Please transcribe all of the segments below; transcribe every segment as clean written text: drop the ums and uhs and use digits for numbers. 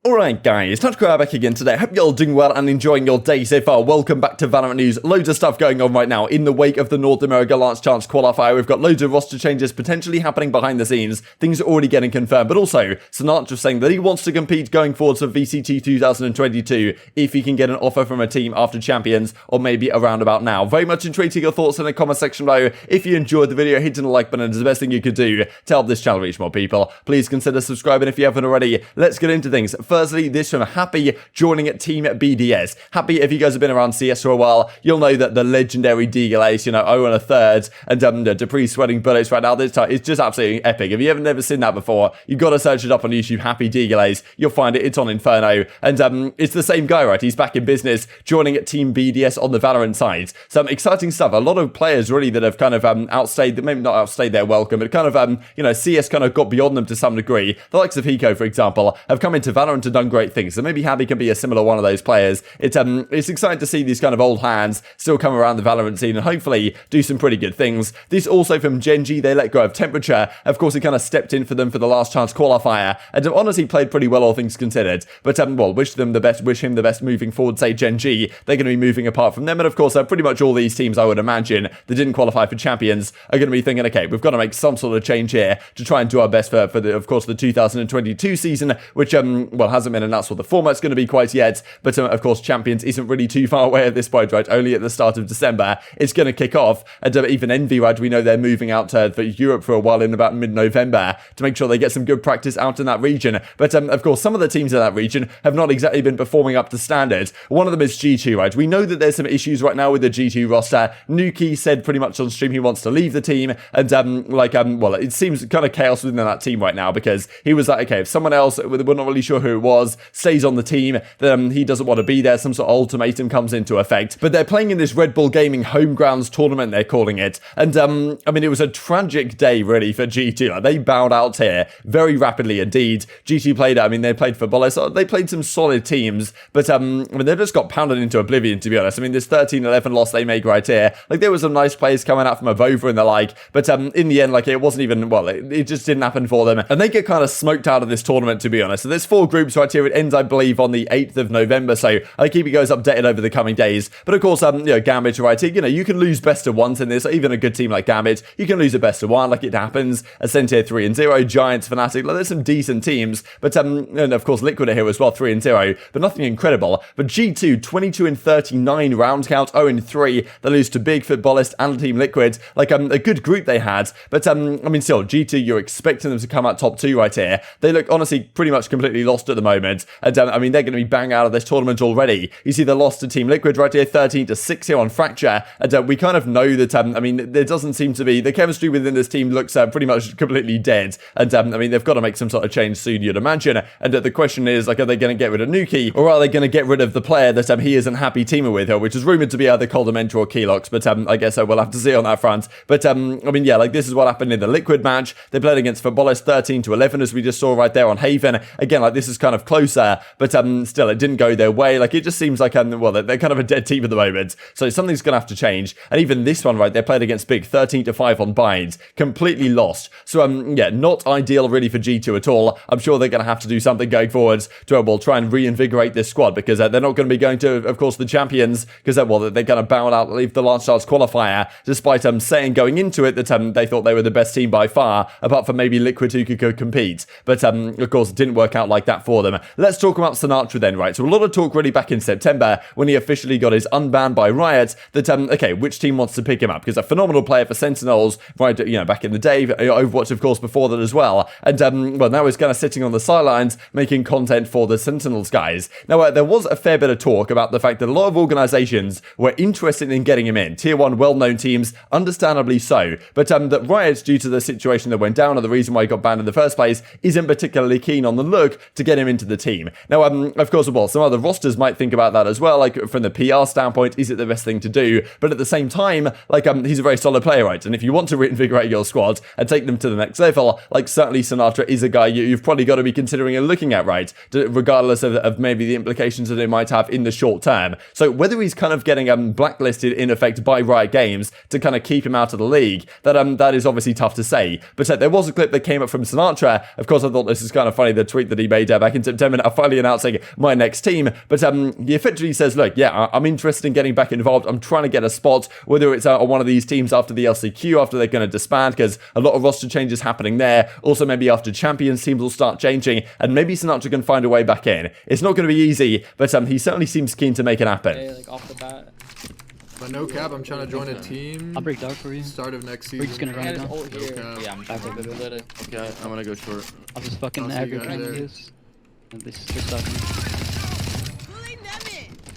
Alright guys, TacticalRab back again today. Hope you're all doing well and enjoying your day so far. Welcome back to Valorant News. Loads of stuff going on right now in the wake of the North America Last Chance qualifier. We've got loads of roster changes potentially happening behind the scenes. Things are already getting confirmed, but also Sinatraa saying that he wants to compete going forward for VCT 2022 if he can get an offer from a team after Champions or maybe around about now. Very much intrigued to your thoughts in the comment section below. If you enjoyed the video, hitting the like button is the best thing you could do to help this channel reach more people. Please consider subscribing if you haven't already. Let's get into things. Firstly, this from Happy joining at Team BDS. Happy, if you guys have been around CS for a while, you'll know that the legendary Deagle Ace, 0 1/3, and dapr sweating bullets right now. This time, it's just absolutely epic. If you haven't never seen that before, you've got to search it up on YouTube, Happy Deagle Ace. You'll find it. It's on Inferno. And it's the same guy, right? He's back in business, joining at Team BDS on the Valorant side. Some exciting stuff. A lot of players really that have kind of outstayed, maybe not outstayed their welcome, but kind of, CS kind of got beyond them to some degree. The likes of Hiko, for example, have come into Valorant and done great things. So maybe Happy can be a similar one of those players. It's exciting to see these kind of old hands still come around the Valorant scene and hopefully do some pretty good things. This also from GenG, they let go of Temperature. Of course, he kind of stepped in for them for the Last Chance qualifier and honestly played pretty well, all things considered. But well, wish him the best moving forward. Say Gen.G, they're going to be moving apart from them, and of course, pretty much all these teams, I would imagine, that didn't qualify for Champions are going to be thinking, okay, we've got to make some sort of change here to try and do our best for the, of course, the 2022 season, which well hasn't been announced what the format's going to be quite yet. But of course, Champions isn't really too far away at this point, right? Only at the start of December it's going to kick off, and even Envy, right? We know they're moving out for Europe for a while in about mid-November to make sure they get some good practice out in that region. But of course, some of the teams in that region have not exactly been performing up to standard. One of them is G2, right? We know that there's some issues right now with the G2 roster. Nuki said pretty much on stream he wants to leave the team, and well, it seems kind of chaos within that team right now because he was like, okay, if someone else, we're not really sure who it was, stays on the team, then he doesn't want to be there. Some sort of ultimatum comes into effect. But they're playing in this Red Bull Gaming Home Grounds tournament, they're calling it. And I mean, it was a tragic day really for G2. Like, they bowed out here very rapidly indeed. G2 played, I mean, they played for Bolas. They played some solid teams, but I mean, they just got pounded into oblivion, to be honest. I mean, this 13-11 loss they make right here, like, there was some nice plays coming out from Avova and the like, but in the end, like, it wasn't even, well, it just didn't happen for them, and they get kind of smoked out of this tournament, to be honest. So there's 4 groups right here. It ends, I believe, on the 8th of November, so I keep you guys updated over the coming days. But of course, Gambit right here, you can lose best of ones in this. Even a good team like Gambit, you can lose a best of one, like it happens. Ascent 3-0, Giants, Fnatic, like, there's some decent teams, but and of course Liquid are here as well, 3-0, but nothing incredible. But G2, 22-39 round count, 0-3. They lose to Big, Footballist, and Team Liquid. Like a good group they had, but I mean, still, G2, you're expecting them to come out top 2 right here. They look honestly pretty much completely lost at the moment, and I mean, they're going to be bang out of this tournament already. You see the loss to Team Liquid right here, 13-6 here on Fracture, and we kind of know that I mean, there doesn't seem to be, the chemistry within this team looks pretty much completely dead, and I mean, they've got to make some sort of change soon, you'd imagine. And the question is, like, are they going to get rid of Nuki, or are they going to get rid of the player that he isn't happy teaming with her, which is rumored to be either Coldamentor or Keylocks, but I guess we'll have to see on that front. But I mean, yeah, like, this is what happened in the Liquid match. They played against Footballist, 13-11, as we just saw right there on Haven. Again, like, this is kind of closer, but still, it didn't go their way. Like, it just seems like well, they're kind of a dead team at the moment, so something's gonna have to change. And even this one, right, they played against Big, 13-5 on binds, completely lost. So yeah, not ideal really for G2 at all. I'm sure they're gonna have to do something going forwards to well, try and reinvigorate this squad, because they're not going to be going to, of course, the Champions, because well, they're going to bow out, leave the Last Chance qualifier, despite saying going into it that they thought they were the best team by far, apart from maybe Liquid, who could compete. But of course, it didn't work out like that for them. Let's talk about Sinatraa then, right? So a lot of talk really back in September when he officially got his unbanned by Riot, that okay, which team wants to pick him up? Because a phenomenal player for Sentinels, right? Back in the day, Overwatch, of course, before that as well. And well, now he's kind of sitting on the sidelines making content for the Sentinels guys. Now, there was a fair bit of talk about the fact that a lot of organizations were interested in getting him in. Tier 1 well-known teams, understandably so. But that Riot, due to the situation that went down and the reason why he got banned in the first place, isn't particularly keen on the look to get him into the team. Now, of course, well, some other rosters might think about that as well. Like, from the PR standpoint, is it the best thing to do? But at the same time, like, he's a very solid player, right? And if you want to reinvigorate your squad and take them to the next level, like, certainly Sinatraa is a guy you've probably got to be considering and looking at, right? Regardless of maybe the implications that it might have in the short term. So whether he's kind of getting blacklisted in effect by Riot Games to kind of keep him out of the league, that is obviously tough to say. But there was a clip that came up from Sinatraa. Of course, I thought this is kind of funny, the tweet that he made back in September, now finally announcing my next team. But he effectively says, look, yeah, I'm interested in getting back involved. I'm trying to get a spot, whether it's on one of these teams after the LCQ, after they're going to disband, because a lot of roster changes happening there. Also, maybe after Champions, teams will start changing, and maybe Sinatraa can find a way back in. It's not going to be easy, but he certainly seems keen to make it happen. Okay, like off the bat. But no cap, I'm trying to join a team. I'll break dark for you. Start of next season. We're just gonna run it down. Yeah, I'm trying to lit it. Okay, I'm gonna go short. I'll just fucking I'll see you aggro guys there. this. And this is just sucking.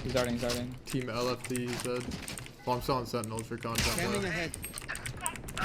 He's darting. Team LFD, he said. Well, I'm still on Sentinels for content.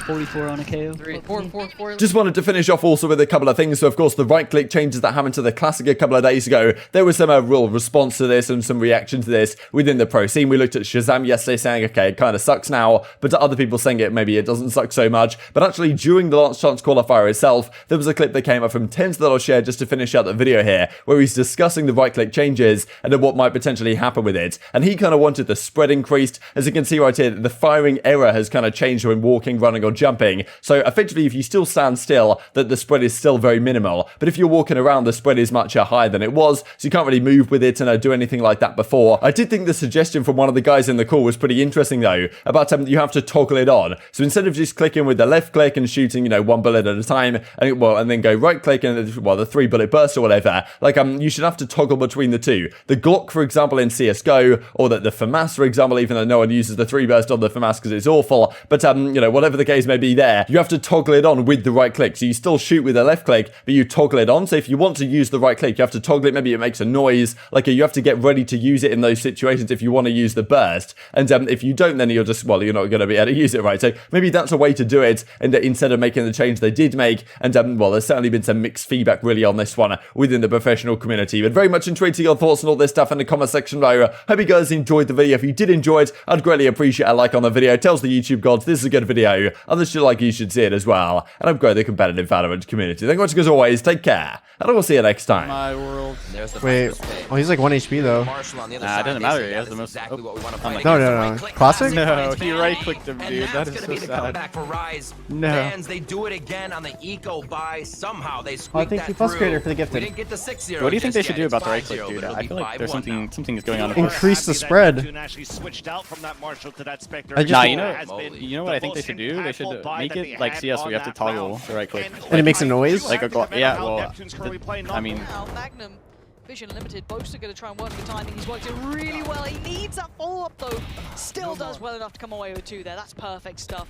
44 on a KO. 4. Just wanted to finish off also with a couple of things. So, of course, the right-click changes that happened to the Classic a couple of days ago. There was some real response to this and some reaction to this within the pro scene. We looked at ShahZaM yesterday saying, okay, it kind of sucks now, but to other people saying maybe it doesn't suck so much. But actually, during the Last Chance qualifier itself, there was a clip that came up from TenZ that I'll share just to finish out the video here, where he's discussing the right-click changes and then what might potentially happen with it. And he kind of wanted the spread increased. As you can see right here, the firing error has kind of changed when walking, running, or jumping. So effectively, if you still stand still, that the spread is still very minimal. But if you're walking around, the spread is much higher than it was, so you can't really move with it and do anything like that before. I did think the suggestion from one of the guys in the call was pretty interesting though, about you have to toggle it on. So instead of just clicking with the left click and shooting, you know, one bullet at a time, and then go right click and the 3 bullet burst or whatever, like you should have to toggle between the two. The Glock, for example, in CS:GO, or the FAMAS, for example, even though no one uses the 3 burst on the FAMAS because it's awful, but you know, whatever the case may be there, you have to toggle it on with the right click. So you still shoot with the left click, but you toggle it on. So if you want to use the right click, you have to toggle it. Maybe it makes a noise. Like you have to get ready to use it in those situations if you want to use the burst. And if you don't, then you're just, well, you're not going to be able to use it, right? So maybe that's a way to do it. And instead of making the change they did make, and well, there's certainly been some mixed feedback really on this one within the professional community. But very much intrigued to your thoughts on all this stuff in the comment section below. Hope you guys enjoyed the video. If you did enjoy it, I'd greatly appreciate a like on the video. It tells the YouTube gods this is a good video. Others should like you should see it as well. And I've grown the competitive Valorant community. Thank you much as always. Take care. And I will see you next time. My world. Wait, oh, he's like 1 HP though. Nah, it doesn't matter. He has the most. No. Classic? No, he right-clicked him, dude. That is so sad. No. They do it again on the eco buy. Somehow they I think he plus creator for the gifted. We didn't get the 6-0. What do you think they should do about the right-click, dude? I feel like there's something is going on. Increase the spread. Nah, you know what I think they should do? They should make it like CS where you have to toggle the right-click. And it makes a noise? Like yeah, well, I mean. Magnum, Vision Limited, both are going to try and work the timing. He's worked it really well. He needs that follow-up though. Still does well enough to come away with 2 there. That's perfect stuff.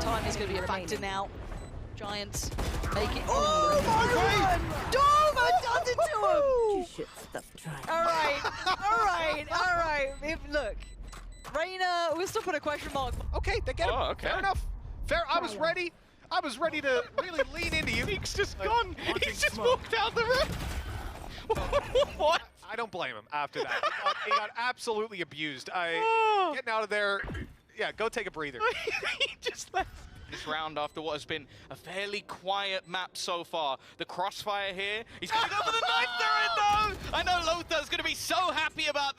Time is going to be a factor now. Giants make it. Oh my god! Doma does it to him! Alright. Look, Reyna, we'll still put a question mark. Okay, they get him. Okay. Fair enough. I was ready. I was ready to really lean into you. He's just gone. He's just walked out the room. What? I don't blame him after that. He got absolutely abused. Getting out of there. Yeah, go take a breather. He just left this round after what has been a fairly quiet map so far. The crossfire here. He's going to go for the knife turret though. I know Lothar's going to be so happy about